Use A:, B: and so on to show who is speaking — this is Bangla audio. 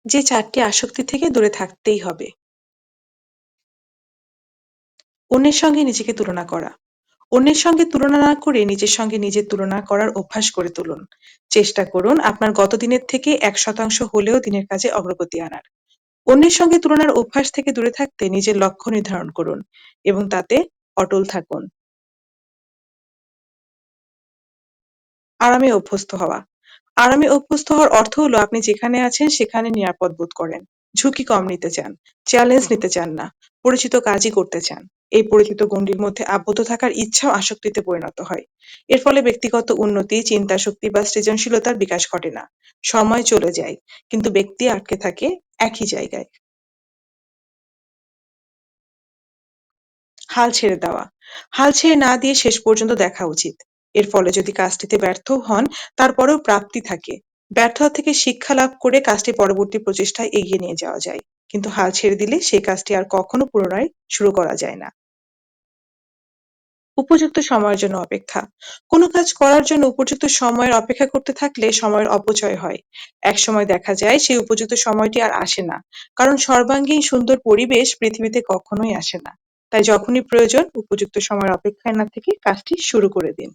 A: যে ৪টি আসক্তি থেকে দূরে থাকতেই হবে। অন্যের সঙ্গে নিজেকে তুলনা করা। অন্যের সঙ্গে তুলনা না করে নিজের সঙ্গে নিজের তুলনা করার অভ্যাস গড়ে তুলুন। চেষ্টা করুন আপনার গত দিনের থেকে ১% হলেও দিনের কাজে অগ্রগতি আনার। অন্যের সঙ্গে তুলনার অভ্যাস থেকে দূরে থাকতে নিজের লক্ষ্য নির্ধারণ করুন এবং তাতে অটল থাকুন। আরামে অভ্যস্ত হওয়া। আরামে অভ্যস্ত হওয়ার অর্থ হলো আপনি যেখানে আছেন সেখানে নিরাপদ বোধ করেন। ঝুঁকি কম নিতে চান, চ্যালেঞ্জ নিতে চান না, পরিচিত কাজই করতে চান। এই পরিচিত গণ্ডির মধ্যে আবদ্ধ থাকার ইচ্ছাও আসক্তিতে পরিণত হয়। এর ফলে ব্যক্তিগত উন্নতি, চিন্তাশক্তি বা সৃজনশীলতার বিকাশ ঘটে না। সময় চলে যায়, কিন্তু ব্যক্তি আটকে থাকে একই জায়গায়। হাল ছেড়ে দেওয়া। হাল ছেড়ে না দিয়ে শেষ পর্যন্ত দেখা উচিত। এর ফলে যদি কাজটিতে ব্যর্থও হন, তারপরেও প্রাপ্তি থাকে। ব্যর্থতা থেকে শিক্ষা লাভ করে কাজটি পরবর্তী প্রচেষ্টায় এগিয়ে নিয়ে যাওয়া যায়। কিন্তু হাল ছেড়ে দিলে সেই কাজটি আর কখনো পুনরায় শুরু করা যায় না। উপযুক্ত সময়ের জন্য অপেক্ষা। কোনো কাজ করার জন্য উপযুক্ত সময়ের অপেক্ষা করতে থাকলে সময়ের অপচয় হয়। একসময় দেখা যায় সেই উপযুক্ত সময়টি আর আসে না। কারণ সর্বাঙ্গীন সুন্দর পরিবেশ পৃথিবীতে কখনোই আসে না। তাই যখনই প্রয়োজন উপযুক্ত সময়ের অপেক্ষায় না থেকে কাজটি শুরু করে দিন।